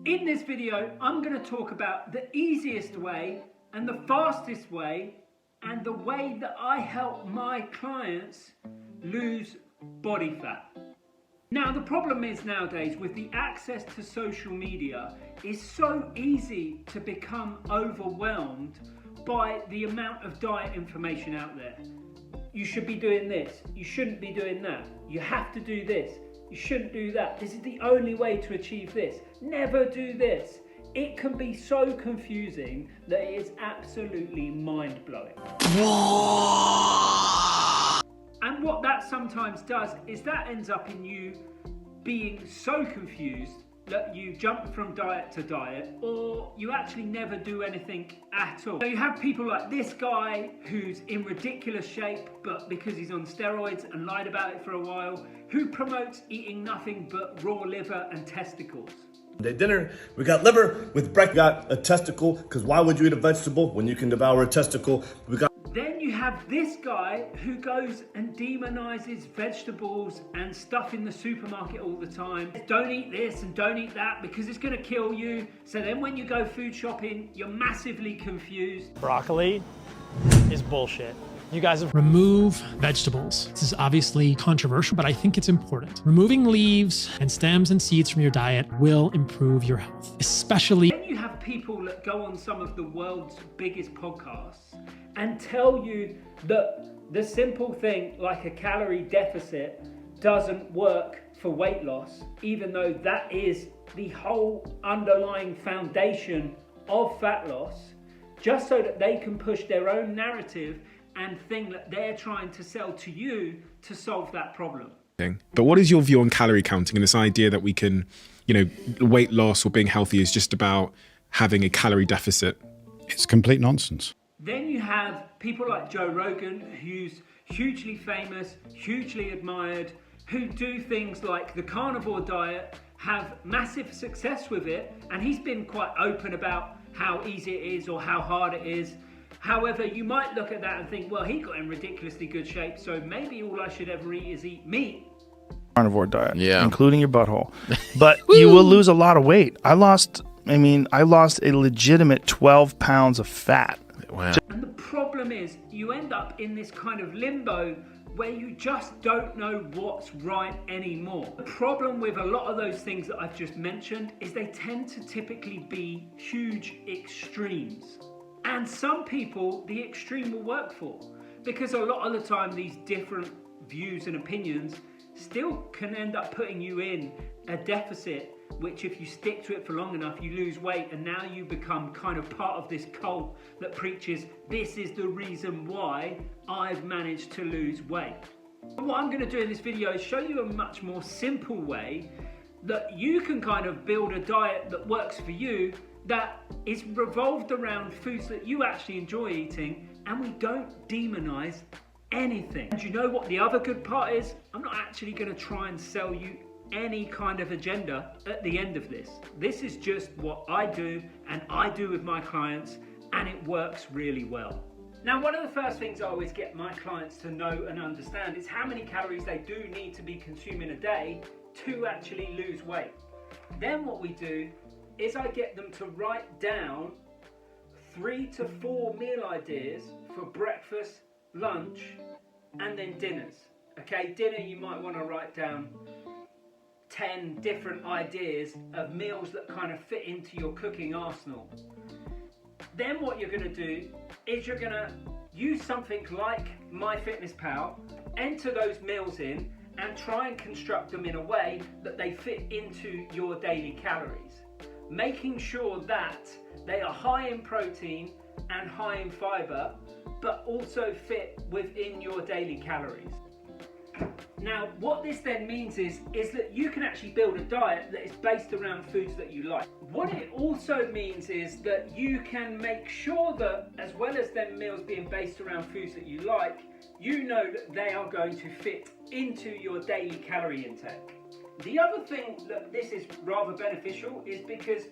In this video, I'm going to talk about the easiest way and the fastest way and the way that I help my clients lose body fat. Now, the problem is nowadays with the access to social media, it's so easy to become overwhelmed by the amount of diet information out there. You should be doing this, you shouldn't be doing that, you have to do this, you shouldn't do that, this is the only way to achieve this, never do this. It can be so confusing that it is absolutely mind-blowing. And what that sometimes does is that ends up in you being so confused that you jump from diet to diet, or you actually never do anything at all. So you have people like this guy who's in ridiculous shape, but because he's on steroids and lied about it for a while, who promotes eating nothing but raw liver and testicles. Dinner, we got liver, with breakfast we got a testicle, because why would you eat a vegetable when you can devour a testicle? Then you have this guy who goes and demonizes vegetables and stuff in the supermarket all the time. Don't eat this and don't eat that because it's gonna kill you. So then when you go food shopping, you're massively confused. Broccoli is bullshit. You guys have remove vegetables. This is obviously controversial, but I think it's important. Removing leaves and stems and seeds from your diet will improve your health, especially. Then you have people that go on some of the world's biggest podcasts and tell you that the simple thing like a calorie deficit doesn't work for weight loss, even though that is the whole underlying foundation of fat loss, just so that they can push their own narrative and think that they're trying to sell to you to solve that problem. But what is your view on calorie counting and this idea that we can, weight loss or being healthy is just about having a calorie deficit? It's complete nonsense. Then you have people like Joe Rogan, who's hugely famous, hugely admired, who do things like the carnivore diet, have massive success with it, and he's been quite open about how easy it is or how hard it is. However, you might look at that and think, well, he got in ridiculously good shape, so maybe all I should ever eat is eat meat. Carnivore diet, including your butthole. But you will lose a lot of weight. I lost a legitimate 12 pounds of fat. Wow. And the problem is, you end up in this kind of limbo where you just don't know what's right anymore. The problem with a lot of those things that I've just mentioned is they tend to typically be huge extremes. And some people, the extreme will work for, because a lot of the time these different views and opinions still can end up putting you in a deficit, which if you stick to it for long enough, you lose weight, and now you become kind of part of this cult that preaches, this is the reason why I've managed to lose weight. What I'm going to do in this video is show you a much more simple way that you can kind of build a diet that works for you, that is revolved around foods that you actually enjoy eating, and we don't demonize anything. And you know what the other good part is? I'm not actually going to try and sell you any kind of agenda at the end of this. This is just what I do and I do with my clients, and it works really well. Now, one of the first things I always get my clients to know and understand is how many calories they do need to be consuming a day to actually lose weight. Then what we do is I get them to write down 3 to 4 meal ideas for breakfast, lunch, and then dinners. Okay, dinner you might want to write down 10 different ideas of meals that kind of fit into your cooking arsenal. Then what you're going to do is you're going to use something like MyFitnessPal, enter those meals in, and try and construct them in a way that they fit into your daily calories, making sure that they are high in protein and high in fiber, but also fit within your daily calories. Now, what this then means is that you can actually build a diet that is based around foods that you like. What it also means is that you can make sure that, as well as them meals being based around foods that you like, you know that they are going to fit into your daily calorie intake. The other thing that this is rather beneficial is because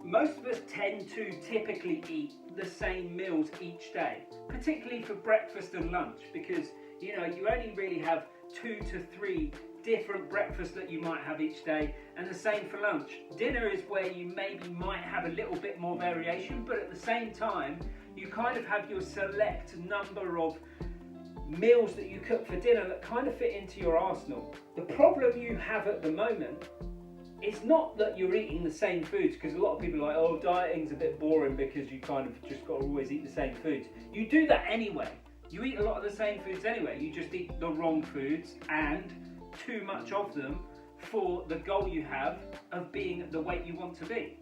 most of us tend to typically eat the same meals each day, particularly for breakfast and lunch, because you only really have 2 to 3 different breakfast that you might have each day, and the same for lunch. Dinner is where you maybe might have a little bit more variation, but at the same time, you kind of have your select number of meals that you cook for dinner that kind of fit into your arsenal. The problem you have at the moment is not that you're eating the same foods, because a lot of people are like, oh, dieting's a bit boring because you kind of just got to always eat the same foods. You do that anyway. You eat a lot of the same foods anyway. You just eat the wrong foods and too much of them for the goal you have of being the weight you want to be.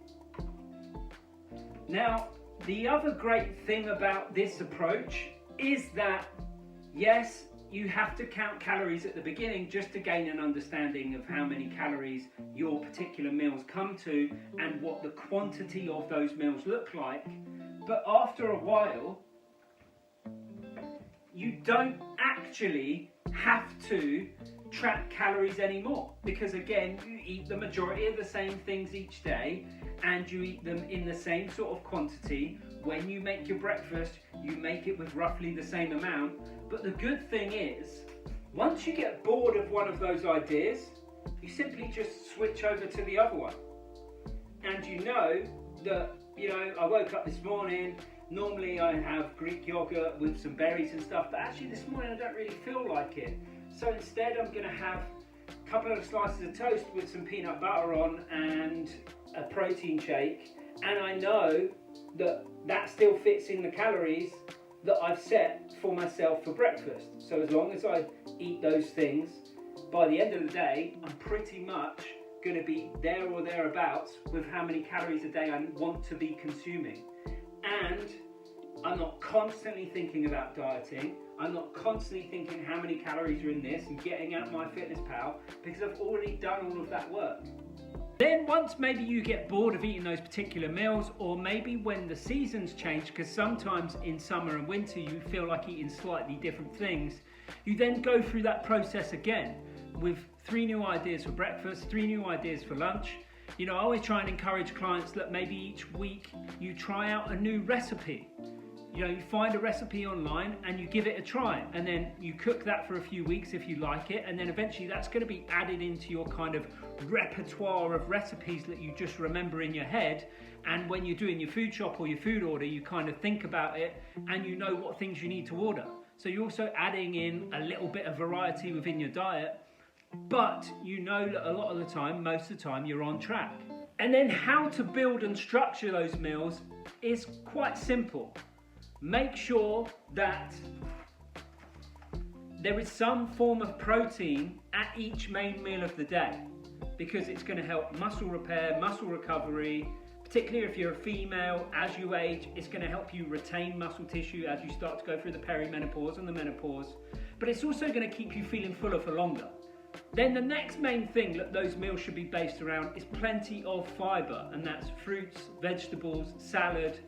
Now, the other great thing about this approach is that, yes, you have to count calories at the beginning just to gain an understanding of how many calories your particular meals come to and what the quantity of those meals look like. But after a while, you don't actually have to track calories anymore, because again, you eat the majority of the same things each day and you eat them in the same sort of quantity. When you make your breakfast, you make it with roughly the same amount. But the good thing is, once you get bored of one of those ideas, you simply just switch over to the other one. And you know that, I woke up this morning, normally I have Greek yogurt with some berries and stuff, but actually this morning I don't really feel like it. So instead I'm going to have a couple of slices of toast with some peanut butter on and a protein shake, and I know that that still fits in the calories that I've set for myself for breakfast. So as long as I eat those things, by the end of the day, I'm pretty much going to be there or thereabouts with how many calories a day I want to be consuming. And I'm not constantly thinking about dieting. I'm not constantly thinking how many calories are in this and getting out MyFitnessPal, because I've already done all of that work. Then once maybe you get bored of eating those particular meals, or maybe when the seasons change, because sometimes in summer and winter you feel like eating slightly different things, you then go through that process again with 3 new ideas for breakfast, 3 new ideas for lunch. I always try and encourage clients that maybe each week you try out a new recipe. You find a recipe online and you give it a try, and then you cook that for a few weeks if you like it, and then eventually that's going to be added into your kind of repertoire of recipes that you just remember in your head. And when you're doing your food shop or your food order, you kind of think about it and you know what things you need to order. So you're also adding in a little bit of variety within your diet, but you know that a lot of the time, most of the time, you're on track. And then how to build and structure those meals is quite simple. Make sure that there is some form of protein at each main meal of the day, because it's going to help muscle repair, muscle recovery, particularly if you're a female. As you age, it's going to help you retain muscle tissue as you start to go through the perimenopause and the menopause, but it's also going to keep you feeling fuller for longer. Then the next main thing that those meals should be based around is plenty of fibre, and that's fruits, vegetables, salad.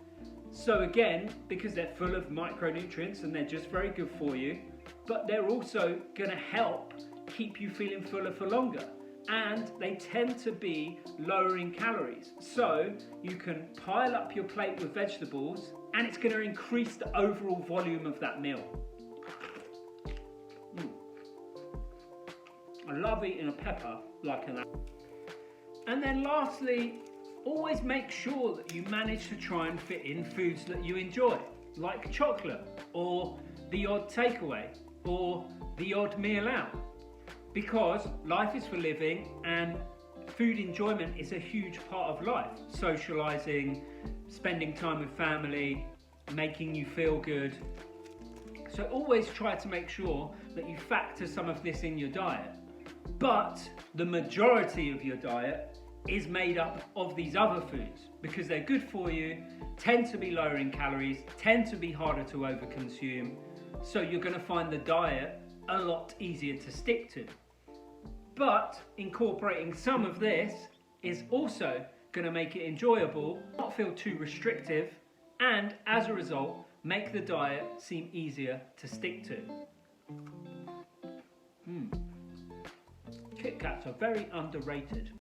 So again, because they're full of micronutrients and they're just very good for you, but they're also going to help keep you feeling fuller for longer. And they tend to be lower in calories. So you can pile up your plate with vegetables and it's going to increase the overall volume of that meal. I love eating a pepper like that. And then lastly, always make sure that you manage to try and fit in foods that you enjoy, like chocolate, or the odd takeaway, or the odd meal out. Because life is for living and food enjoyment is a huge part of life. Socializing, spending time with family, making you feel good. So always try to make sure that you factor some of this in your diet. But the majority of your diet is made up of these other foods because they're good for you, tend to be lower in calories, tend to be harder to overconsume. So you're going to find the diet a lot easier to stick to. But incorporating some of this is also going to make it enjoyable, not feel too restrictive, and as a result, make the diet seem easier to stick to. Kit Kats are very underrated.